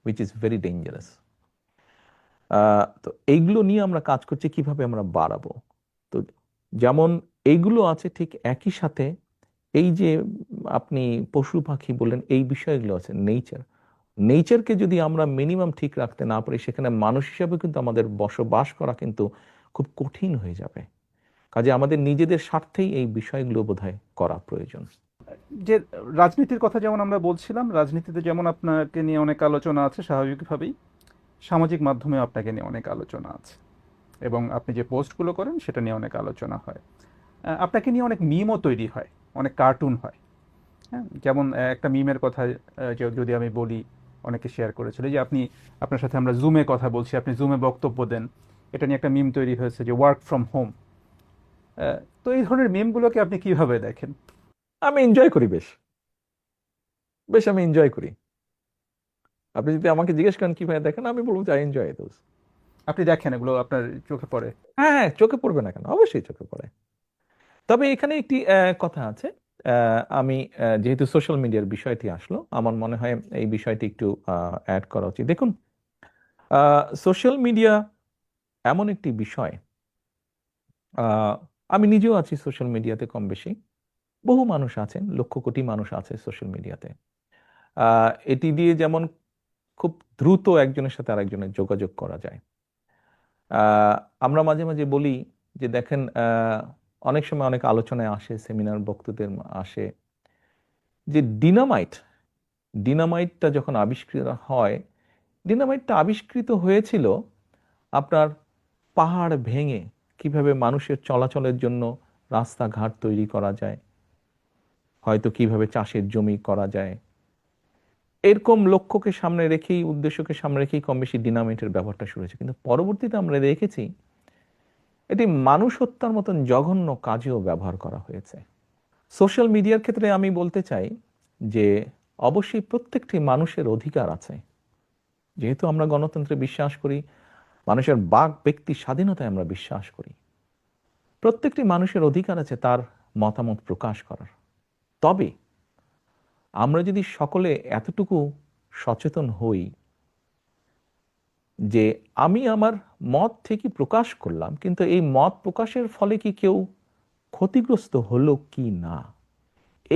Which is very dangerous. তো এইগুলো নিয়ে আমরা কাজ করছি কিভাবে আমরা বাড়াবো। তো যেমন এইগুলো আছে, ঠিক একই সাথে এই যে আপনি পশু পাখি বললেন, এই বিষয়গুলো আছে, নেচারকে যদি আমরা মিনিমাম ঠিক রাখতে না পারি, সেখানে মানুষ হিসাবে কিন্তু আমাদের বসবাস করা কিন্তু খুব কঠিন হয়ে যাবে। কাজে আমাদের নিজেদের স্বার্থেই এই বিষয়গুলো বোধহয় করা প্রয়োজন। যে রাজনীতির কথা যেমন আমরা বলছিলাম, রাজনীতিতে যেমন আপনাকে নিয়ে অনেক আলোচনা আছে স্বাভাবিকভাবেই, সামাজিক মাধ্যমেও আপনাকে নিয়ে অনেক আলোচনা আছে, এবং আপনি যে পোস্টগুলো করেন সেটা নিয়ে অনেক আলোচনা হয়। আপনাকে নিয়ে অনেক মিমও তৈরি হয়, অনেক কার্টুন হয়। হ্যাঁ, যেমন একটা মিমের কথা যদি আমি বলি, অনেকে শেয়ার করেছিল যে আপনি, আপনার সাথে আমরা জুমে কথা বলছি, আপনি জুমে বক্তব্য দেন, এটা নিয়ে একটা মিম তৈরি হয়েছে যে ওয়ার্ক ফ্রম হোম। তো এই ধরনের মিমগুলোকে আপনি কিভাবে দেখেন? আমি এনজয় করি, বেশ বেশ আমি এনজয় করি। আপনি যদি আমাকে জিজ্ঞেস করেন কিভাবে দেখেন, আমি বলবো যে আই এনজয় দোজ। আপনি দেখেন এগুলো, আপনার চোখে পড়ে? হ্যাঁ হ্যাঁ, চোখে পড়বে না কেন, অবশ্যই চোখে পড়ে। তবে এখানে একটি কথা আছে। আমি যেহেতু সোশ্যাল মিডিয়ার বিষয়টি আসলো, আমার মনে হয় এই বিষয়টি একটু অ্যাড করা উচিত। দেখুন, সোশ্যাল মিডিয়া এমন একটি বিষয়, আহ, আমি নিজেও আছি সোশ্যাল মিডিয়াতে কম বেশি। বহু মানুষ আছেন, লক্ষ কোটি মানুষ আছে সোশ্যাল মিডিয়াতে। এটি দিয়ে যেমন খুব দ্রুত একজনের সাথে আরেকজনের যোগাযোগ করা যায়। আহ, আমরা মাঝে মাঝে বলি যে দেখেন, অনেক সময় অনেক আলোচনায় আসে, সেমিনার বক্তৃতার আসে, যে ডিনামাইটটা যখন আবিষ্কৃত হয়, ডিনামাইটটা আবিষ্কৃত হয়েছিল আপনার পাহাড় ভেঙে কিভাবে মানুষের চলাচলের জন্য রাস্তাঘাট তৈরি করা যায়, হয়তো কিভাবে চাষের জমি করা যায়, এরকম লক্ষ্যকে সামনে রেখেই, উদ্দেশ্যকে সামনে রেখেই কম বেশি ডিনামাইটের ব্যবহারটা শুরু হয়েছে। কিন্তু পরবর্তীতে আমরা দেখেছি এটি মানুষ হত্যার মতন জঘন্য কাজেও ব্যবহার করা হয়েছে। সোশ্যাল মিডিয়ার ক্ষেত্রে আমি বলতে চাই যে অবশ্যই প্রত্যেকটি মানুষের অধিকার আছে। যেহেতু আমরা গণতন্ত্রে বিশ্বাস করি, মানুষের বাক ব্যক্তি স্বাধীনতায় আমরা বিশ্বাস করি, প্রত্যেকটি মানুষের অধিকার আছে তার মতামত প্রকাশ করার। তবে আমরা যদি সকলে এতটুকু সচেতন হই যে আমি আমার মত ঠিকই প্রকাশ করলাম, কিন্তু এই মত প্রকাশের ফলে কি কেউ ক্ষতিগ্রস্ত হলো কি না,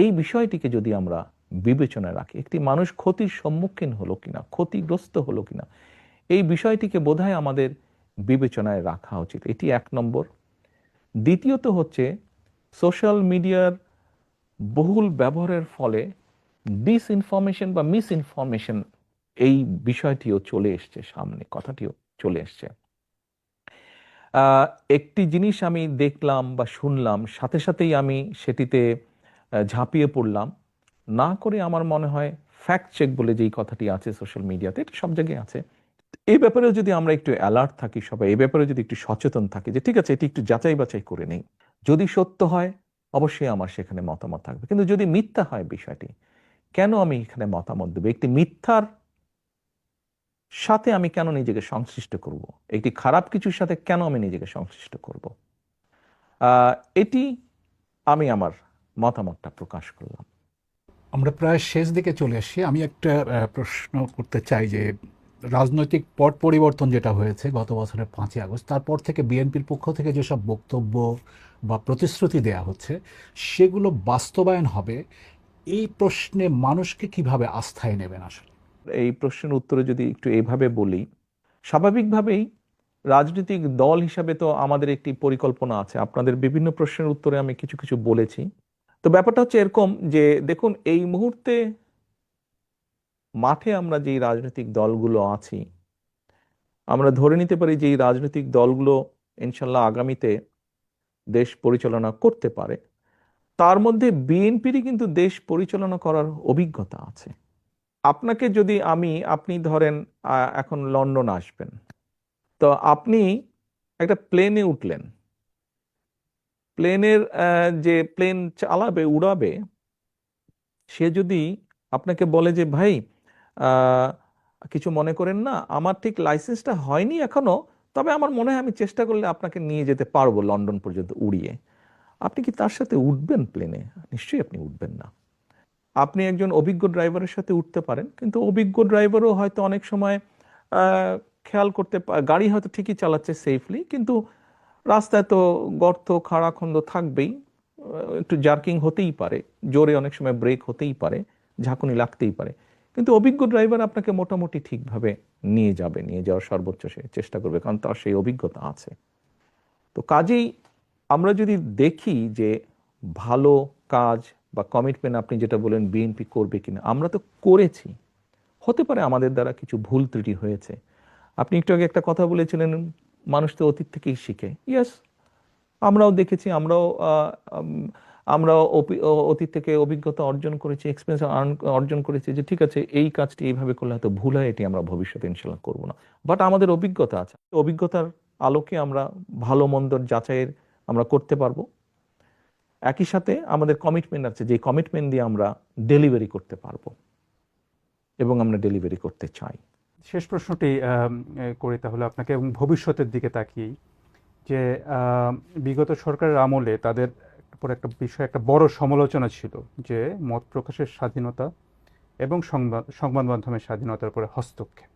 এই বিষয়টিকে যদি আমরা বিবেচনায় রাখি, একটি মানুষ ক্ষতির সম্মুখীন হলো কিনা, ক্ষতিগ্রস্ত হলো কিনা, এই বিষয়টিকে বোধহয় আমাদের বিবেচনায় রাখা উচিত। এটি এক নম্বর। দ্বিতীয়ত হচ্ছে, সোশ্যাল মিডিয়ার বহুল ব্যবহারের ফলে ডিসইনফরমেশন বা মিসইনফরমেশন, এই বিষয়টিও চলে এসছে সামনে, কথাটিও চলে এসছে। আহ, একটি জিনিস আমি দেখলাম বা শুনলাম, সাথে সাথেই আমি সেটিতে ঝাঁপিয়ে পড়লাম, না করে আমার মনে হয় ফ্যাক্ট চেক বলে যেই কথাটি আছে সোশ্যাল মিডিয়াতে, এটা সব জায়গায় আছে, এই ব্যাপারেও যদি আমরা একটু অ্যালার্ট থাকি সবাই, এই ব্যাপারে যদি একটু সচেতন থাকি যে ঠিক আছে, এটি একটু যাচাই বাছাই করে নেই, যদি সত্য হয় অবশ্যই আমার সেখানে মতামত থাকবে, কিন্তু যদি মিথ্যা হয় বিষয়টি, কেন আমি এখানে মতামত দেবো? একটি মিথ্যার সাথে আমি কেন নিজেকে সংশ্লিষ্ট করব? একটি খারাপ কিছুর সাথে কেন আমি নিজেকে সংশ্লিষ্ট করব? আহ, এটি আমি আমার মতামতটা প্রকাশ করলাম। আমরা প্রায় শেষ দিকে চলে এসেছি। আমি একটা প্রশ্ন করতে চাই যে রাজনৈতিক পট পরিবর্তন যেটা হয়েছে গত বছরের 5ই আগস্ট, তারপর থেকে বিএনপির পক্ষ থেকে যেসব বক্তব্য বা প্রতিশ্রুতি দেয়া হচ্ছে সেগুলো বাস্তবায়ন হবে, এই প্রশ্নে মানুষকে কিভাবে আস্থায় নেবেন আসলে? এই প্রশ্নের উত্তরে যদি একটু এইভাবে বলি, স্বাভাবিকভাবেই রাজনৈতিক দল হিসাবে তো আমাদের একটি পরিকল্পনা আছে। আপনাদের বিভিন্ন প্রশ্নের উত্তরে আমি কিছু কিছু বলেছি। তো ব্যাপারটা হচ্ছে এরকম যে দেখুন, এই মুহূর্তে মাঠে আমরা যেই রাজনৈতিক দলগুলো আছি, আমরা ধরে নিতে পারি যে এই রাজনৈতিক দলগুলো ইনশাল্লাহ আগামীতে দেশ পরিচালনা করতে পারে। তার মধ্যে বিএনপিরই কিন্তু দেশ পরিচালনা করার অভিজ্ঞতা আছে। আপনাকে যদি আপনি ধরেন এখন লন্ডন আসবেন, তো আপনি একটা প্লেনে উঠলেন, প্লেনের যে প্লেন চালাবে, উড়াবে, সে যদি আপনাকে বলে যে ভাই, আহ, কিছু মনে করেন না, আমার ঠিক লাইসেন্সটা হয়নি এখনো, তবে আমার মনে হয় আমি চেষ্টা করলে আপনাকে নিয়ে যেতে পারবো লন্ডন পর্যন্ত উড়িয়ে, আপনি কি তার সাথে উঠবেন প্লেনে? নিশ্চয়ই আপনি উঠবেন না। আপনি একজন অভিজ্ঞ ড্রাইভারের সাথে উঠতে পারেন, কিন্তু অভিজ্ঞ ড্রাইভারও হয়তো অনেক সময় খেয়াল করতে গাড়ি হয়তো ঠিকই চালাচ্ছে সেফলি, কিন্তু রাস্তায় তো গর্ত খাড়াখন্দ থাকবেই, একটু জার্কিং হতেই পারে, জোরে অনেক সময় ব্রেক হতেই পারে, ঝাঁকুনি লাগতেই পারে। কিন্তু অভিজ্ঞ ড্রাইভার আপনাকে মোটামুটি ঠিকভাবে নিয়ে যাবে, নিয়ে যাওয়ার সর্বোচ্চ সে চেষ্টা করবে, কারণ তার সেই অভিজ্ঞতা আছে। তো কাজেই আমরা যদি দেখি যে ভালো কাজ বা কমিটমেন্ট, আপনি যেটা বলেন বিএনপি করবে কিনা, আমরা তো করেছি, হতে পারে আমাদের দ্বারা কিছু ভুল ত্রুটি হয়েছে। আপনি একটু আগে একটা কথা বলেছিলেন, মানুষ তো অতীত থেকেই শিখে। ইয়েস, আমরাও দেখেছি, আমরাও অতীত থেকে অভিজ্ঞতা অর্জন করেছি, এক্সপিরিয়েন্স অর্জন করেছি যে ঠিক আছে এই কাজটি এইভাবে করলে হয়তো ভুল হয়, এটি আমরা ভবিষ্যতে ইনশাল্লাহ করবো না। বাট আমাদের অভিজ্ঞতা আছে, অভিজ্ঞতার আলোকে আমরা ভালো মন্দর যাচাইয়ের আমরা করতে পারবো। একই সাথে আমাদের কমিটমেন্ট আছে, যে কমিটমেন্ট দিয়ে আমরা ডেলিভারি করতে পারবো এবং আমরা ডেলিভারি করতে চাই। শেষ প্রশ্নটি করি তাহলে আপনাকে, এবং ভবিষ্যতের দিকে তাকিয়েই, যে বিগত সরকারের আমলে তাদের উপর একটা বিষয়, একটা বড় সমালোচনা ছিল যে মত প্রকাশের স্বাধীনতা এবং সংবাদ মাধ্যমের স্বাধীনতার উপরে হস্তক্ষেপ।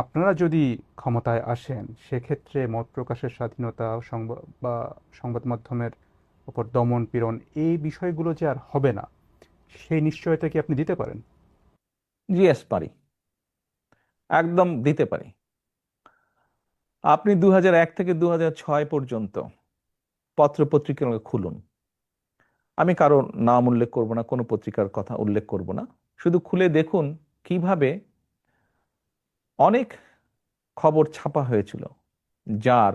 আপনারা যদি ক্ষমতায় আসেন, সেক্ষেত্রে মত প্রকাশের স্বাধীনতা বা সংবাদ মাধ্যমের উপর দমন পীড়ন, এই বিষয়গুলো যে আর হবে না, সেই নিশ্চয়তা কি আপনি দিতে পারেন? জিএস পারি, একদম দিতে পারি। আপনি 2001 থেকে 2006 পর্যন্ত পত্রপত্রিকা খুলুন, আমি কারো নাম উল্লেখ করব না, কোনো পত্রিকার কথা উল্লেখ করব না, শুধু খুলে দেখুন কিভাবে অনেক খবর ছাপা হয়েছিল যার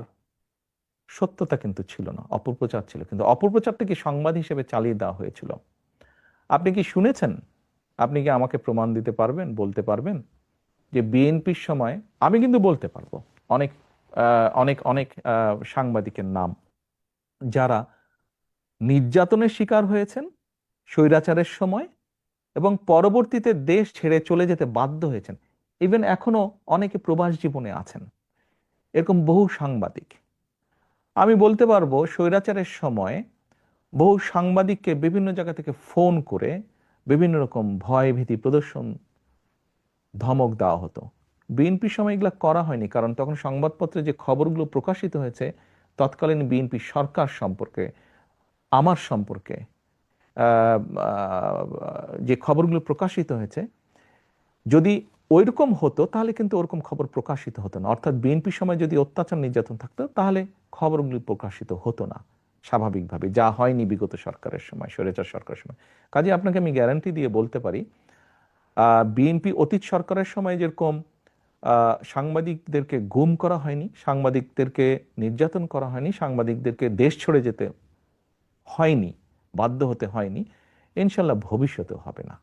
সত্যতা কিন্তু ছিল না, অপপ্রচার ছিল, কিন্তু অপপ্রচারটাকে সংবাদ হিসেবে চালিয়ে দেওয়া হয়েছিল। আপনি কি শুনেছেন? আপনি কি আমাকে প্রমাণ দিতে পারবেন, বলতে পারবেন যে বিএনপির সময়, আমি কিন্তু বলতে পারবো অনেক অনেক অনেক সাংবাদিকের নাম যারা নির্যাতনের শিকার হয়েছেন স্বৈরাচারের সময় এবং পরবর্তীতে দেশ ছেড়ে চলে যেতে বাধ্য হয়েছেন, ইভেন এখনো অনেকে প্রবাস জীবনে আছেন, এরকম বহু সাংবাদিক। আমি বলতে পারবো স্বৈরাচারের সময় বহু সাংবাদিককে বিভিন্ন জায়গা থেকে ফোন করে বিভিন্ন রকম ভয় ভীতি প্রদর্শন, ধমক দেওয়া হতো। বিএনপির সময় এগুলো করা হয়নি, কারণ তখন সংবাদপত্রে যে খবরগুলো প্রকাশিত হয়েছে তৎকালীন বিএনপি সরকার সম্পর্কে, আমার সম্পর্কে যে খবরগুলো প্রকাশিত হয়েছে, যদি ওইরকম হতো তাহলে কিন্তু ওরকম খবর প্রকাশিত হতো না। অর্থাৎ বিএনপির সময় যদি অত্যাচার নির্যাতন থাকতো তাহলে খবরগুলি প্রকাশিত হতো না স্বাভাবিকভাবে, যা হয়নি বিগত সরকারের সময়, স্বৈরাচার সরকারের সময়। কাজে আপনাকে আমি গ্যারান্টি দিয়ে বলতে পারি, বিএনপি অতীত সরকারের সময় যেরকম সাংবাদিকদেরকে গুম করা হয়নি, সাংবাদিকদেরকে নির্যাতন করা হয়নি, সাংবাদিকদেরকে দেশ ছেড়ে যেতে হয়নি, বাধ্য হতে হয়নি, ইনশাল্লাহ ভবিষ্যতেও হবে না।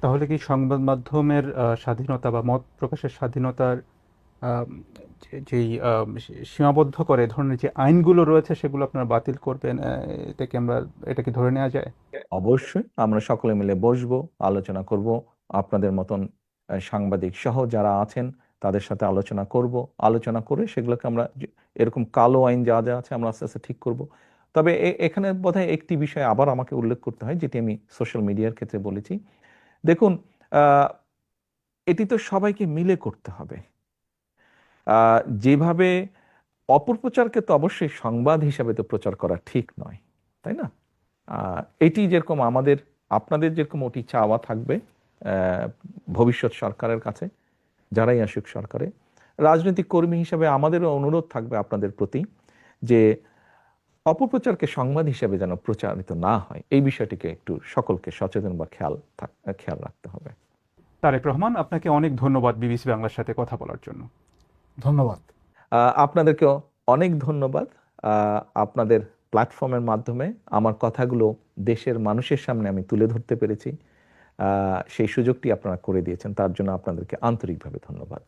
তাহলে কি সংবাদ মাধ্যমের স্বাধীনতা বা মত প্রকাশের স্বাধীনতার যেই সীমাবদ্ধ করে এ ধরনের যে আইনগুলো রয়েছে সেগুলো আপনারা বাতিল করবেন? এটা কি ধরে নেওয়া যায়? অবশ্যই আমরা সকলে মিলে বসবো, আলোচনা করব, আপনাদের মতন সাংবাদিক সহ যারা আছেন তাদের সাথে আলোচনা করব, আলোচনা করে সেগুলোকে আমরা এরকম কালো আইন যা যা আছে আমরা আস্তে আস্তে ঠিক করব। তবে এখানে বোধহয় একটি বিষয় আবার আমাকে উল্লেখ করতে হয়, যেটি আমি সোশ্যাল মিডিয়ার ক্ষেত্রে বলেছি। দেখুন, এটি তো সবাইকে মিলে করতে হবে। যেভাবে অপপ্রচারকে তো অবশ্যই সংবাদ হিসাবে তো প্রচার করা ঠিক নয়, তাই না? এটি যেরকম আপনাদের যেরকম ওটি চাওয়া থাকবে ভবিষ্যৎ সরকারের কাছে, যারাই আসুক সরকারে, রাজনৈতিক কর্মী হিসাবে আমাদেরও অনুরোধ থাকবে আপনাদের প্রতি যে অপপ্রচারকে সংবাদ হিসাবে যেন প্রচারিত না হয়, এই বিষয়টিকে একটু সকলকে সচেতন বা খেয়াল রাখতে হবে। তারেক রহমান, আপনাকে অনেক ধন্যবাদ বিবিসি বাংলার সাথে কথা বলার জন্য। ধন্যবাদ। আপনাদেরকেও অনেক ধন্যবাদ। আপনাদের প্ল্যাটফর্মের মাধ্যমে আমার কথাগুলো দেশের মানুষের সামনে আমি তুলে ধরতে পেরেছি, সেই সুযোগটি আপনারা করে দিয়েছেন, তার জন্য আপনাদেরকে আন্তরিকভাবে ধন্যবাদ।